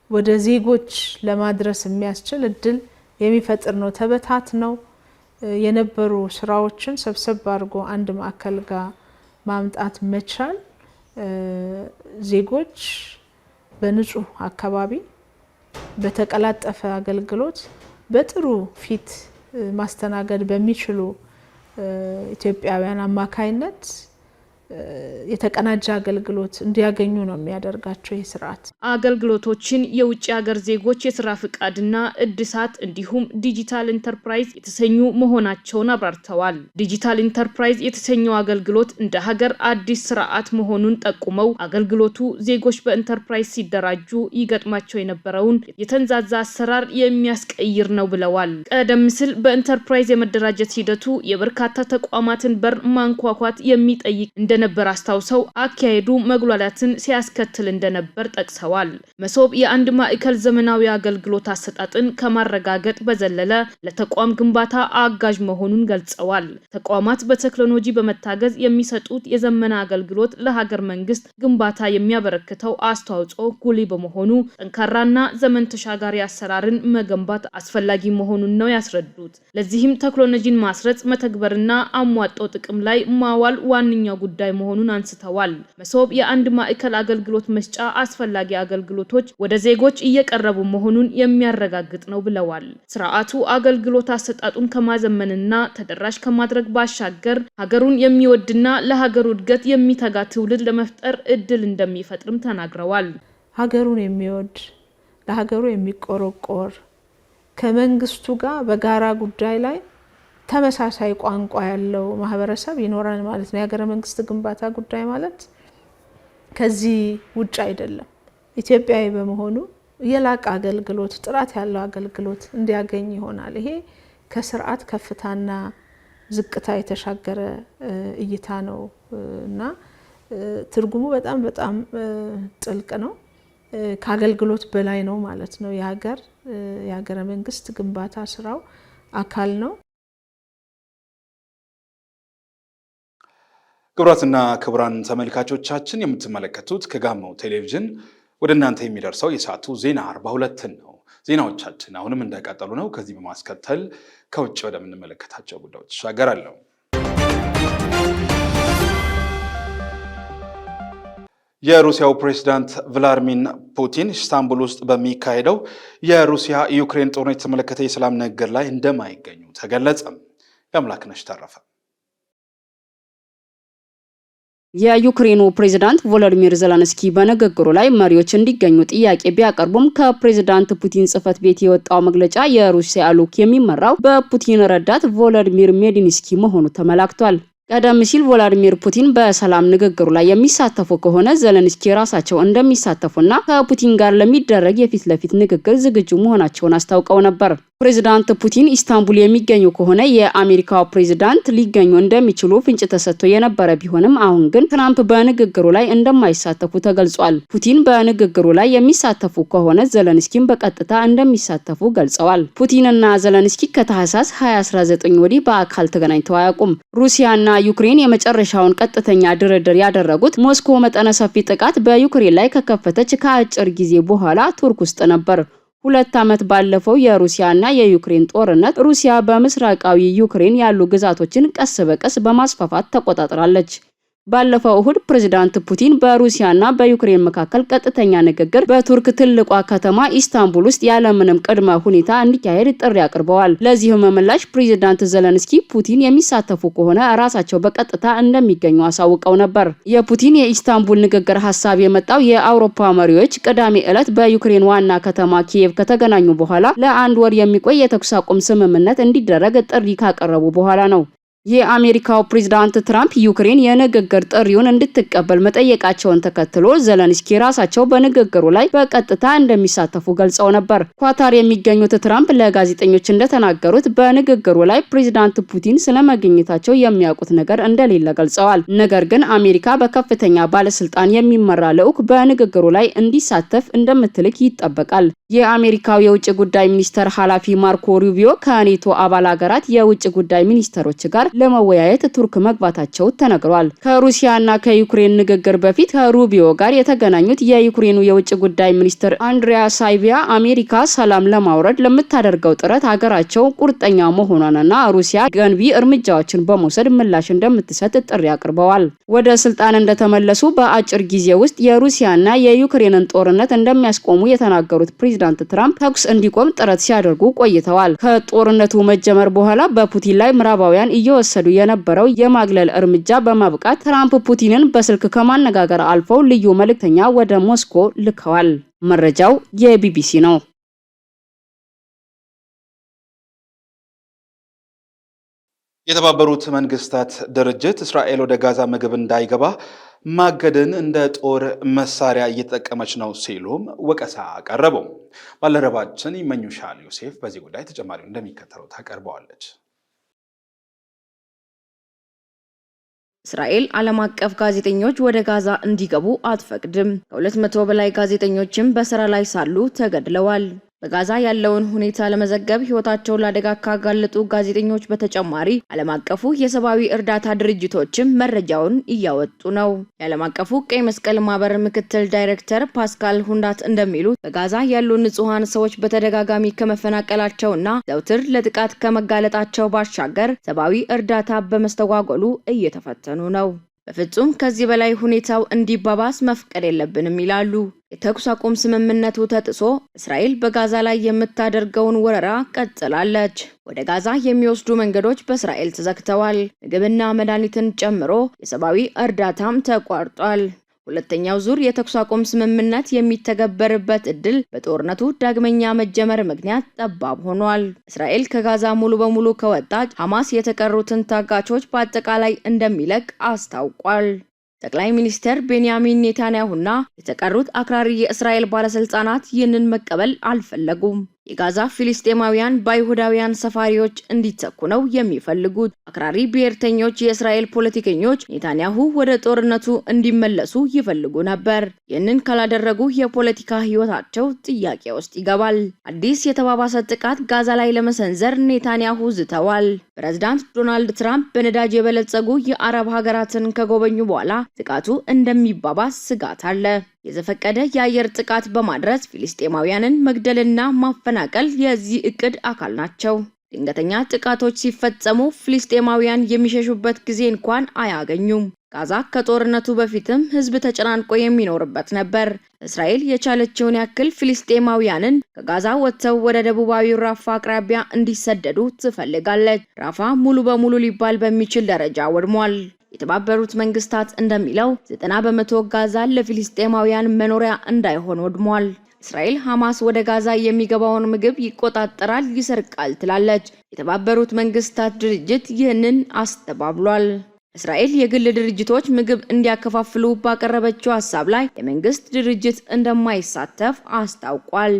ወደ ዜጎች ለማድረስ የሚያስችል እድል የሚፈጥር ነው። ተበታት ነው የነበሩ ስራዎችን ሰብሰብ አድርጎ አንድ ማዕከል ጋር ማምጣት መቻል ዜጎች በንጹህ አካባቢ በተቀላጠፈ አገልግሎት በጥሩ ፊት ማስተናገድ በሚችሉ ኢትዮጵያውያን አማካይነት የተቀናጀ አገልግሎት እንዲያገኙ ነው የሚያደርጋቸው። ይህ ስርዓት አገልግሎቶችን የውጭ ሀገር ዜጎች የስራ ፍቃድና እድሳት እንዲሁም ዲጂታል ኢንተርፕራይዝ የተሰኙ መሆናቸውን አብራርተዋል። ዲጂታል ኢንተርፕራይዝ የተሰኘው አገልግሎት እንደ ሀገር አዲስ ስርዓት መሆኑን ጠቁመው አገልግሎቱ ዜጎች በኢንተርፕራይዝ ሲደራጁ ይገጥማቸው የነበረውን የተንዛዛ አሰራር የሚያስቀይር ነው ብለዋል። ቀደም ሲል በኢንተርፕራይዝ የመደራጀት ሂደቱ የበርካታ ተቋማትን በር ማንኳኳት የሚጠይቅ እንደነበር አስታውሰው አካሄዱ መጉላላትን ሲያስከትል እንደነበር ጠቅሰዋል። መሶብ የአንድ ማዕከል ዘመናዊ አገልግሎት አሰጣጥን ከማረጋገጥ በዘለለ ለተቋም ግንባታ አጋዥ መሆኑን ገልጸዋል። ተቋማት በቴክኖሎጂ በመታገዝ የሚሰጡት የዘመነ አገልግሎት ለሀገር መንግስት ግንባታ የሚያበረክተው አስተዋጽኦ ጉልህ በመሆኑ ጠንካራና ዘመን ተሻጋሪ አሰራርን መገንባት አስፈላጊ መሆኑን ነው ያስረዱት። ለዚህም ቴክኖሎጂን ማስረጽ መተግበርና አሟጦ ጥቅም ላይ ማዋል ዋነኛው ጉዳይ መሆኑን አንስተዋል። መሶብ የአንድ ማዕከል አገልግሎት መስጫ አስፈላጊ አገልግሎቶች ወደ ዜጎች እየቀረቡ መሆኑን የሚያረጋግጥ ነው ብለዋል። ስርዓቱ አገልግሎት አሰጣጡን ከማዘመንና ተደራሽ ከማድረግ ባሻገር ሀገሩን የሚወድና ለሀገሩ እድገት የሚተጋ ትውልድ ለመፍጠር እድል እንደሚፈጥርም ተናግረዋል። ሀገሩን የሚወድ ለሀገሩ የሚቆረቆር ከመንግስቱ ጋር በጋራ ጉዳይ ላይ ተመሳሳይ ቋንቋ ያለው ማህበረሰብ ይኖራል ማለት ነው። የሀገረ መንግስት ግንባታ ጉዳይ ማለት ከዚህ ውጭ አይደለም። ኢትዮጵያዊ በመሆኑ የላቀ አገልግሎት፣ ጥራት ያለው አገልግሎት እንዲያገኝ ይሆናል። ይሄ ከስርዓት ከፍታና ዝቅታ የተሻገረ እይታ ነው እና ትርጉሙ በጣም በጣም ጥልቅ ነው። ከአገልግሎት በላይ ነው ማለት ነው። የሀገረ መንግስት ግንባታ ስራው አካል ነው። ክቡራትና ክቡራን ተመልካቾቻችን የምትመለከቱት ከጋሞ ቴሌቪዥን ወደ እናንተ የሚደርሰው የሰዓቱ ዜና 42 ነው። ዜናዎቻችን አሁንም እንደቀጠሉ ነው። ከዚህ በማስከተል ከውጭ ወደምንመለከታቸው ጉዳዮች ተሻገራለሁ። የሩሲያው ፕሬዝዳንት ቭላድሚር ፑቲን ኢስታንቡል ውስጥ በሚካሄደው የሩሲያ ዩክሬን ጦርነት የተመለከተ የሰላም ንግግር ላይ እንደማይገኙ ተገለጸ። የአምላክነሽ ተረፈ የዩክሬኑ ፕሬዝዳንት ቮሎዲሚር ዜሌንስኪ በንግግሩ ላይ መሪዎች እንዲገኙ ጥያቄ ቢያቀርቡም ከፕሬዝዳንት ፑቲን ጽህፈት ቤት የወጣው መግለጫ የሩሲያ ልዑክ የሚመራው በፑቲን ረዳት ቮሎዲሚር ሜዲንስኪ መሆኑ ተመላክቷል። ቀደም ሲል ቮሎዲሚር ፑቲን በሰላም ንግግሩ ላይ የሚሳተፉ ከሆነ ዜሌንስኪ ራሳቸው እንደሚሳተፉና ከፑቲን ጋር ለሚደረግ የፊት ለፊት ንግግር ዝግጁ መሆናቸውን አስታውቀው ነበር። ፕሬዝዳንት ፑቲን ኢስታንቡል የሚገኙ ከሆነ የአሜሪካው ፕሬዝዳንት ሊገኙ እንደሚችሉ ፍንጭ ተሰጥቶ የነበረ ቢሆንም አሁን ግን ትራምፕ በንግግሩ ላይ እንደማይሳተፉ ተገልጿል። ፑቲን በንግግሩ ላይ የሚሳተፉ ከሆነ ዜሌንስኪም በቀጥታ እንደሚሳተፉ ገልጸዋል። ፑቲንና ዜሌንስኪ ከታህሳስ 2019 ወዲህ በአካል ተገናኝተው አያውቁም። ሩሲያና ዩክሬን የመጨረሻውን ቀጥተኛ ድርድር ያደረጉት ሞስኮ መጠነ ሰፊ ጥቃት በዩክሬን ላይ ከከፈተች ከአጭር ጊዜ በኋላ ቱርክ ውስጥ ነበር። 2 ዓመት ባለፈው የሩሲያና የዩክሬን ጦርነት ሩሲያ በምስራቃዊ ዩክሬን ያሉ ግዛቶችን ቀስ በቀስ በማስፋፋት ተቆጣጥራለች። ባለፈው እሁድ ፕሬዝዳንት ፑቲን በሩሲያና በዩክሬን መካከል ቀጥተኛ ንግግር በቱርክ ትልቋ ከተማ ኢስታንቡል ውስጥ ያለምንም ቅድመ ሁኔታ እንዲካሄድ ጥሪ አቅርበዋል። ለዚህም ምላሽ ፕሬዝዳንት ዜሌንስኪ ፑቲን የሚሳተፉ ከሆነ ራሳቸው በቀጥታ እንደሚገኙ አሳውቀው ነበር። የፑቲን የኢስታንቡል ንግግር ሐሳብ የመጣው የአውሮፓ መሪዎች ቅዳሜ ዕለት በዩክሬን ዋና ከተማ ኪየቭ ከተገናኙ በኋላ ለ1 ወር የሚቆይ የተኩስ አቁም ስምምነት እንዲደረግ ጥሪ ካቀረቡ በኋላ ነው። የአሜሪካው ፕሬዝዳንት ትራምፕ ዩክሬን የንግግር ጥሪውን እንድትቀበል መጠየቃቸውን ተከትሎ ዘለንስኪ ራሳቸው በንግግሩ ላይ በቀጥታ እንደሚሳተፉ ገልጸው ነበር። ኳታር የሚገኙት ትራምፕ ለጋዜጠኞች እንደተናገሩት በንግግሩ ላይ ፕሬዝዳንት ፑቲን ስለመገኘታቸው የሚያውቁት ነገር እንደሌለ ገልጸዋል። ነገር ግን አሜሪካ በከፍተኛ ባለስልጣን የሚመራ ልዑክ በንግግሩ ላይ እንዲሳተፍ እንደምትልክ ይጠበቃል። የአሜሪካው የውጭ ጉዳይ ሚኒስተር ኃላፊ ማርኮ ሩቢዮ ከኔቶ አባል ሀገራት የውጭ ጉዳይ ሚኒስተሮች ጋር ለመወያየት ቱርክ መግባታቸው ተነግሯል። ከሩሲያና ከዩክሬን ንግግር በፊት ከሩቢዮ ጋር የተገናኙት የዩክሬኑ የውጭ ጉዳይ ሚኒስትር አንድሪያ ሳይቪያ አሜሪካ ሰላም ለማውረድ ለምታደርገው ጥረት ሀገራቸው ቁርጠኛ መሆኗንና ሩሲያ ገንቢ እርምጃዎችን በመውሰድ ምላሽ እንደምትሰጥ ጥሪ አቅርበዋል። ወደ ስልጣን እንደተመለሱ በአጭር ጊዜ ውስጥ የሩሲያና የዩክሬንን ጦርነት እንደሚያስቆሙ የተናገሩት ፕሬዝዳንት ትራምፕ ተኩስ እንዲቆም ጥረት ሲያደርጉ ቆይተዋል። ከጦርነቱ መጀመር በኋላ በፑቲን ላይ ምዕራባውያን እየወሰዱ የነበረው የማግለል እርምጃ በማብቃት ትራምፕ ፑቲንን በስልክ ከማነጋገር አልፈው ልዩ መልእክተኛ ወደ ሞስኮ ልከዋል። መረጃው የቢቢሲ ነው። የተባበሩት መንግስታት ድርጅት እስራኤል ወደ ጋዛ ምግብ እንዳይገባ ማገድን እንደ ጦር መሳሪያ እየተጠቀመች ነው ሲሉም ወቀሳ አቀረቡ። ባልደረባችን ይመኙሻል ዮሴፍ በዚህ ጉዳይ ተጨማሪው እንደሚከተለው ታቀርበዋለች። እስራኤል ዓለም አቀፍ ጋዜጠኞች ወደ ጋዛ እንዲገቡ አትፈቅድም። ከ200 በላይ ጋዜጠኞችም በስራ ላይ ሳሉ ተገድለዋል። በጋዛ ያለውን ሁኔታ ለመዘገብ ህይወታቸውን ለአደጋ ካጋለጡ ጋዜጠኞች በተጨማሪ ዓለም አቀፉ የሰብአዊ እርዳታ ድርጅቶችም መረጃውን እያወጡ ነው። የዓለም አቀፉ ቀይ መስቀል ማህበር ምክትል ዳይሬክተር ፓስካል ሁንዳት እንደሚሉት በጋዛ ያሉ ንጹሃን ሰዎች በተደጋጋሚ ከመፈናቀላቸውና ዘውትር ለጥቃት ከመጋለጣቸው ባሻገር ሰብአዊ እርዳታ በመስተጓጎሉ እየተፈተኑ ነው። በፍጹም ከዚህ በላይ ሁኔታው እንዲባባስ መፍቀድ የለብንም ይላሉ። የተኩስ አቁም ስምምነቱ ተጥሶ እስራኤል በጋዛ ላይ የምታደርገውን ወረራ ቀጥላለች። ወደ ጋዛ የሚወስዱ መንገዶች በእስራኤል ተዘግተዋል። ምግብና መድኃኒትን ጨምሮ የሰብአዊ እርዳታም ተቋርጧል። ሁለተኛው ዙር የተኩስ አቁም ስምምነት የሚተገበርበት እድል በጦርነቱ ዳግመኛ መጀመር ምክንያት ጠባብ ሆኗል። እስራኤል ከጋዛ ሙሉ በሙሉ ከወጣች ሐማስ የተቀሩትን ታጋቾች በአጠቃላይ እንደሚለቅ አስታውቋል። ጠቅላይ ሚኒስትር ቤንያሚን ኔታንያሁና የተቀሩት አክራሪ የእስራኤል ባለስልጣናት ይህንን መቀበል አልፈለጉም። የጋዛ ፊሊስጤማውያን በአይሁዳውያን ሰፋሪዎች እንዲተኩ ነው የሚፈልጉት። አክራሪ ብሔርተኞች የእስራኤል ፖለቲከኞች ኔታንያሁ ወደ ጦርነቱ እንዲመለሱ ይፈልጉ ነበር። ይህንን ካላደረጉ የፖለቲካ ህይወታቸው ጥያቄ ውስጥ ይገባል። አዲስ የተባባሰ ጥቃት ጋዛ ላይ ለመሰንዘር ኔታንያሁ ዝተዋል። ፕሬዝዳንት ዶናልድ ትራምፕ በነዳጅ የበለጸጉ የአረብ ሀገራትን ከጎበኙ በኋላ ጥቃቱ እንደሚባባስ ስጋት አለ። የዘፈቀደ የአየር ጥቃት በማድረስ ፊሊስጤማውያንን መግደልና ማፈናቀል የዚህ እቅድ አካል ናቸው። ድንገተኛ ጥቃቶች ሲፈጸሙ ፊሊስጤማውያን የሚሸሹበት ጊዜ እንኳን አያገኙም። ጋዛ ከጦርነቱ በፊትም ህዝብ ተጨናንቆ የሚኖርበት ነበር። እስራኤል የቻለችውን ያክል ፊሊስጤማውያንን ከጋዛ ወጥተው ወደ ደቡባዊው ራፋ አቅራቢያ እንዲሰደዱ ትፈልጋለች። ራፋ ሙሉ በሙሉ ሊባል በሚችል ደረጃ ወድሟል። የተባበሩት መንግስታት እንደሚለው 90% ጋዛ ለፊሊስጤማውያን መኖሪያ እንዳይሆን ወድሟል። እስራኤል ሐማስ ወደ ጋዛ የሚገባውን ምግብ ይቆጣጠራል፣ ይሰርቃል ትላለች። የተባበሩት መንግስታት ድርጅት ይህንን አስተባብሏል። እስራኤል የግል ድርጅቶች ምግብ እንዲያከፋፍሉ ባቀረበችው ሐሳብ ላይ የመንግስት ድርጅት እንደማይሳተፍ አስታውቋል።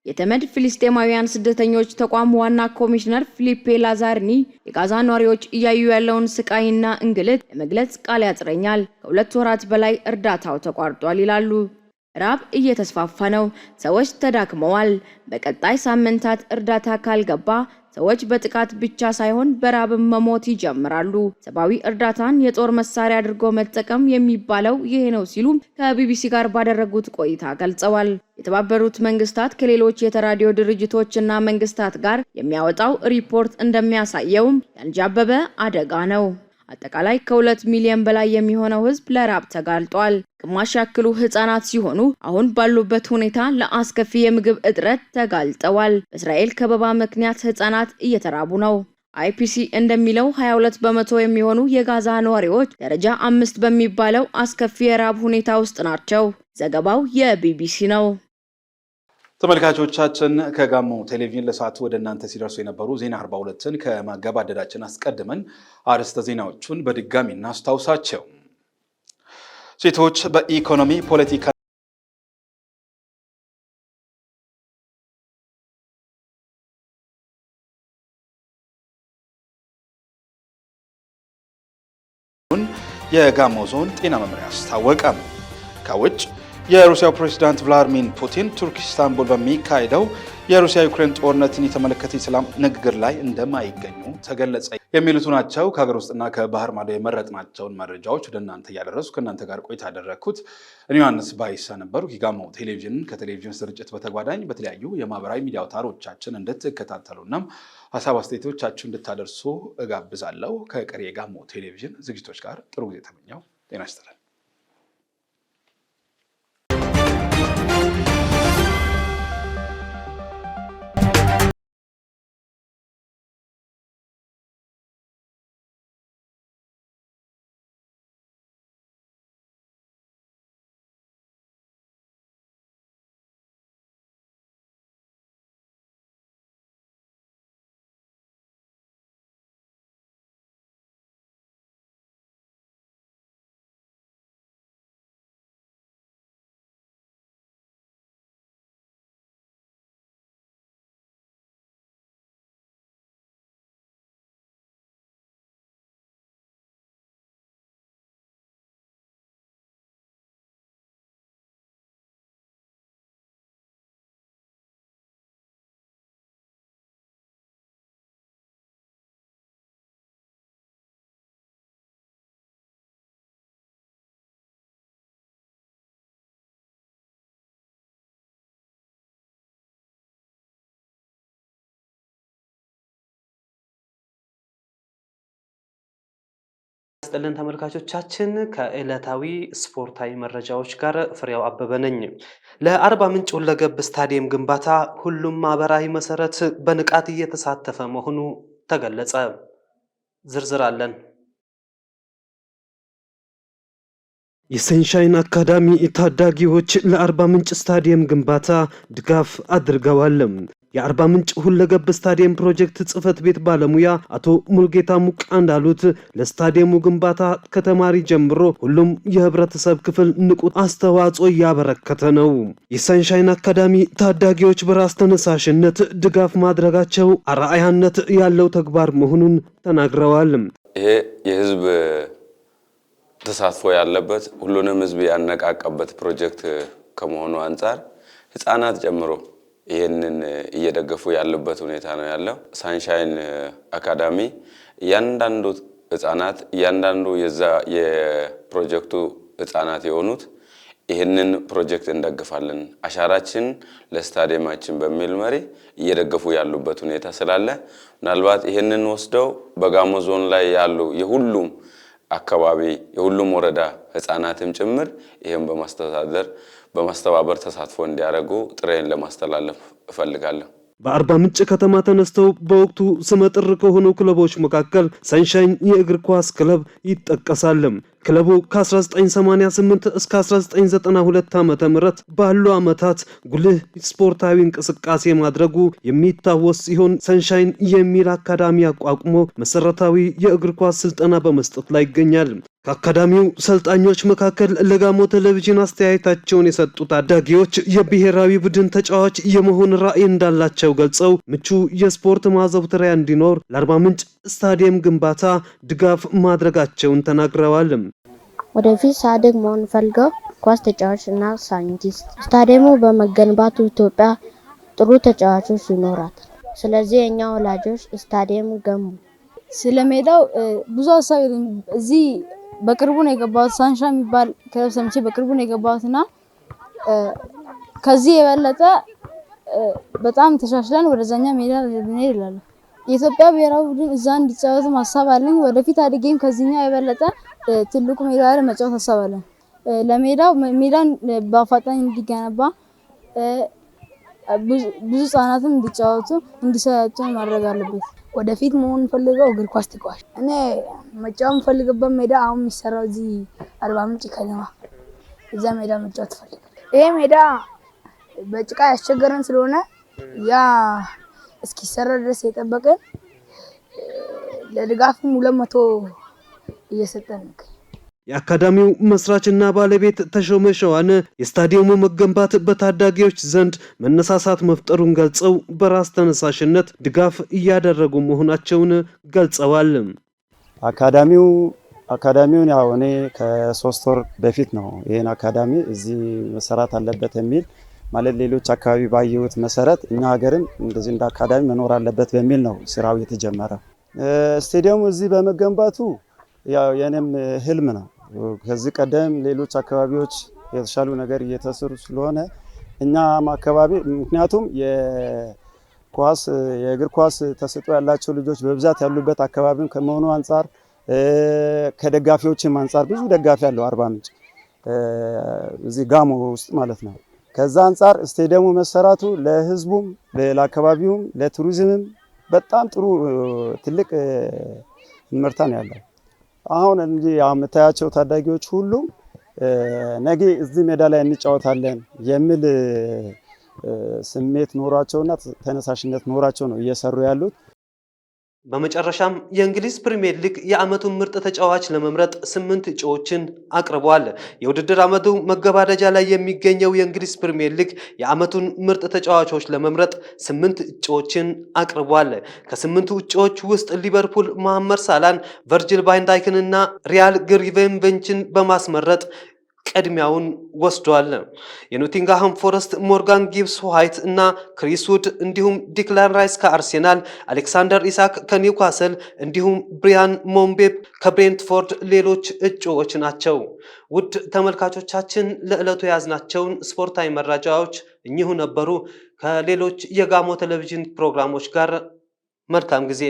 የተመድ ፊሊስጤማውያን ስደተኞች ተቋም ዋና ኮሚሽነር ፊሊፔ ላዛርኒ የጋዛ ነዋሪዎች እያዩ ያለውን ስቃይና እንግልት ለመግለጽ ቃል ያጥረኛል። ከ2 ወራት በላይ እርዳታው ተቋርጧል ይላሉ። ራብ እየተስፋፋ ነው። ሰዎች ተዳክመዋል። በቀጣይ ሳምንታት እርዳታ ካልገባ ሰዎች በጥቃት ብቻ ሳይሆን በራብም መሞት ይጀምራሉ። ሰብአዊ እርዳታን የጦር መሳሪያ አድርጎ መጠቀም የሚባለው ይሄ ነው ሲሉ ከቢቢሲ ጋር ባደረጉት ቆይታ ገልጸዋል። የተባበሩት መንግስታት ከሌሎች የተራድኦ ድርጅቶችና መንግስታት ጋር የሚያወጣው ሪፖርት እንደሚያሳየውም ያንዣበበ አደጋ ነው። አጠቃላይ ከ2 ሚሊዮን በላይ የሚሆነው ህዝብ ለራብ ተጋልጧል። ግማሽ ያክሉ ህፃናት ሲሆኑ አሁን ባሉበት ሁኔታ ለአስከፊ የምግብ እጥረት ተጋልጠዋል። በእስራኤል ከበባ ምክንያት ህፃናት እየተራቡ ነው። አይፒሲ እንደሚለው 22% የሚሆኑ የጋዛ ነዋሪዎች ደረጃ 5 በሚባለው አስከፊ የራብ ሁኔታ ውስጥ ናቸው። ዘገባው የቢቢሲ ነው። ተመልካቾቻችን ከጋሞ ቴሌቪዥን ለሰዓቱ ወደ እናንተ ሲደርሱ የነበሩ ዜና 42ን ከማገባደዳችን አስቀድመን አርዕስተ ዜናዎቹን በድጋሚ እናስታውሳቸው። ሴቶች በኢኮኖሚ ፖለቲካ የጋሞ ዞን ጤና መምሪያ አስታወቀ። ከውጭ የሩሲያው ፕሬዝዳንት ቭላድሚር ፑቲን ቱርክ ኢስታንቡል በሚካሄደው የሩሲያ ዩክሬን ጦርነትን የተመለከተ የሰላም ንግግር ላይ እንደማይገኙ ተገለጸ። የሚሉት ናቸው። ከሀገር ውስጥና ከባህር ማዶ የመረጥናቸውን መረጃዎች ወደ እናንተ እያደረሱ ከእናንተ ጋር ቆይታ ያደረኩት እኔ ዮሐንስ ባይሳ ነበሩ። የጋሞ ቴሌቪዥን ከቴሌቪዥን ስርጭት በተጓዳኝ በተለያዩ የማህበራዊ ሚዲያ አውታሮቻችን እንድትከታተሉና ሀሳብ አስተያየቶቻችሁ እንድታደርሱ እጋብዛለሁ። ከቀሪ የጋሞ ቴሌቪዥን ዝግጅቶች ጋር ጥሩ ጊዜ ተመኘው። ጤና ይስጥልን። ስጥልን ተመልካቾቻችን ከዕለታዊ ስፖርታዊ መረጃዎች ጋር ፍሬው አበበ ነኝ። ለአርባ ምንጭ ሁለገብ ስታዲየም ግንባታ ሁሉም ማህበራዊ መሰረት በንቃት እየተሳተፈ መሆኑ ተገለጸ። ዝርዝር አለን። የሰንሻይን አካዳሚ ታዳጊዎች ለአርባ ምንጭ ስታዲየም ግንባታ ድጋፍ አድርገዋል። የአርባ ምንጭ ሁለገብ ስታዲየም ፕሮጀክት ጽህፈት ቤት ባለሙያ አቶ ሙልጌታ ሙቃ እንዳሉት ለስታዲየሙ ግንባታ ከተማሪ ጀምሮ ሁሉም የህብረተሰብ ክፍል ንቁ አስተዋጽኦ እያበረከተ ነው። የሰንሻይን አካዳሚ ታዳጊዎች በራስ ተነሳሽነት ድጋፍ ማድረጋቸው አርአያነት ያለው ተግባር መሆኑን ተናግረዋል። ይሄ የህዝብ ተሳትፎ ያለበት ሁሉንም ህዝብ ያነቃቃበት ፕሮጀክት ከመሆኑ አንፃር ህፃናት ጀምሮ ይሄንን እየደገፉ ያለበት ሁኔታ ነው ያለው። ሰንሻይን አካዳሚ እያንዳንዱ ህፃናት እያንዳንዱ የፕሮጀክቱ ህፃናት የሆኑት ይሄንን ፕሮጀክት እንደግፋለን አሻራችን ለስታዲየማችን በሚል መሪ እየደገፉ ያሉበት ሁኔታ ስላለ ምናልባት ይሄንን ወስደው በጋሞ ዞን ላይ ያሉ የሁሉም አካባቢ የሁሉም ወረዳ ህፃናትም ጭምር ይሄን በማስተባበር ተሳትፎ እንዲያደርጉ ጥሬን ለማስተላለፍ እፈልጋለሁ። በአርባ ምንጭ ከተማ ተነስተው በወቅቱ ስመጥር ከሆኑ ክለቦች መካከል ሰንሻይን የእግር ኳስ ክለብ ይጠቀሳል። ክለቡ ከ1988 እስከ 1992 ዓ.ም ባሉ ዓመታት ጉልህ ስፖርታዊ እንቅስቃሴ ማድረጉ የሚታወስ ሲሆን ሰንሻይን የሚል አካዳሚ አቋቁሞ መሰረታዊ የእግር ኳስ ስልጠና በመስጠት ላይ ይገኛል። ከአካዳሚው ሰልጣኞች መካከል ለጋሞ ቴሌቪዥን አስተያየታቸውን የሰጡ ታዳጊዎች የብሔራዊ ቡድን ተጫዋች የመሆን ራዕይ እንዳላቸው ገልጸው ምቹ የስፖርት ማዘውተሪያ እንዲኖር ለአርባ ምንጭ ስታዲየም ግንባታ ድጋፍ ማድረጋቸውን ተናግረዋል። ወደፊት ሳድግ መሆን ፈልገው ኳስ ተጫዋች እና ሳይንቲስት። ስታዲየሙ በመገንባቱ ኢትዮጵያ ጥሩ ተጫዋቾች ይኖራታል። ስለዚህ የኛ ወላጆች ስታዲየም ገንቡ። ስለሜዳው ብዙ ሀሳብ እዚህ በቅርቡ ነው የገባሁት። ሰንሻይን የሚባል ክለብ ሰምቼ በቅርቡ ነው የገባሁትና ከዚህ የበለጠ በጣም ተሻሽለን ወደዛኛ ሜዳ ልንሄድ ይላል። የኢትዮጵያ ብሔራዊ ቡድን እዛ እንዲጫወት ሀሳብ አለኝ። ወደፊት አድጌም ከዚህኛው የበለጠ ትልቁ ሜዳ ላይ መጫወት ሀሳብ አለኝ። ለሜዳው ሜዳን በአፋጣኝ እንዲገነባ ብዙ ህጻናትም እንዲጫወቱ እንዲሰለጥኑ ማድረግ አለበት። ወደፊት መሆን ፈልገው እግር ኳስ ተጫዋች። እኔ መጫወት ፈልገበት ሜዳ አሁን የሚሰራው እዚህ አርባ ምንጭ ከተማ እዛ ሜዳ መጫወት ፈልጋለሁ። ይሄ ሜዳ በጭቃ ያስቸገረን ስለሆነ ያ እስኪሰራ ድረስ የጠበቀን ለድጋፍም 200 እየሰጠን ነው። የአካዳሚው መስራችና ባለቤት ተሾመ ሸዋነ የስታዲየሙ መገንባት በታዳጊዎች ዘንድ መነሳሳት መፍጠሩን ገልጸው በራስ ተነሳሽነት ድጋፍ እያደረጉ መሆናቸውን ገልጸዋል። አካዳሚውን ያው እኔ ከ3 ወር በፊት ነው ይሄን አካዳሚ እዚህ መሰራት አለበት የሚል ማለት ሌሎች አካባቢ ባየሁት መሰረት እኛ ሀገርም እንደዚህ እንደ አካዳሚ መኖር አለበት በሚል ነው ስራው የተጀመረ። ስታዲየሙ እዚህ በመገንባቱ ያው የኔም ህልም ነው። ከዚህ ቀደም ሌሎች አካባቢዎች የተሻሉ ነገር እየተሰሩ ስለሆነ እኛም አካባቢ ምክንያቱም የእግር ኳስ ተሰጥኦ ያላቸው ልጆች በብዛት ያሉበት አካባቢም ከመሆኑ አንፃር ከደጋፊዎችም አንፃር ብዙ ደጋፊ ያለው አርባ ምንጭ እዚህ ጋሞ ውስጥ ማለት ነው። ከዛ አንፃር ስታዲየሙ መሰራቱ ለህዝቡም ለአካባቢውም ለቱሪዝምም በጣም ጥሩ ትልቅ ምርታ ነው ያለው። አሁን እንጂ የምታያቸው ታዳጊዎች ሁሉ ነገ እዚህ ሜዳ ላይ እንጫወታለን የሚል ስሜት ኖራቸውና ተነሳሽነት ኖራቸው ነው እየሰሩ ያሉት። በመጨረሻም የእንግሊዝ ፕሪሚየር ሊግ የዓመቱን ምርጥ ተጫዋች ለመምረጥ 8 እጩዎችን አቅርቧል። የውድድር ዓመቱ መገባደጃ ላይ የሚገኘው የእንግሊዝ ፕሪሚየር ሊግ የዓመቱን ምርጥ ተጫዋቾች ለመምረጥ 8 እጩዎችን አቅርቧል። ከ8ቱ እጩዎች ውስጥ ሊቨርፑል መሐመድ ሳላን፣ ቨርጂል ቫን ዳይክን እና ሪያል ግሪቨንበችን በማስመረጥ ቅድሚያውን ወስዷል። የኖቲንግሃም ፎረስት ሞርጋን ጊብስ ዋይት እና ክሪስ ውድ እንዲሁም ዲክላን ራይስ ከአርሴናል፣ አሌክሳንደር ኢሳክ ከኒውካስል እንዲሁም ብሪያን ሞምቤፕ ከብሬንትፎርድ ሌሎች እጩዎች ናቸው። ውድ ተመልካቾቻችን ለዕለቱ የያዝናቸውን ስፖርታዊ መረጃዎች እኚሁ ነበሩ። ከሌሎች የጋሞ ቴሌቪዥን ፕሮግራሞች ጋር መልካም ጊዜ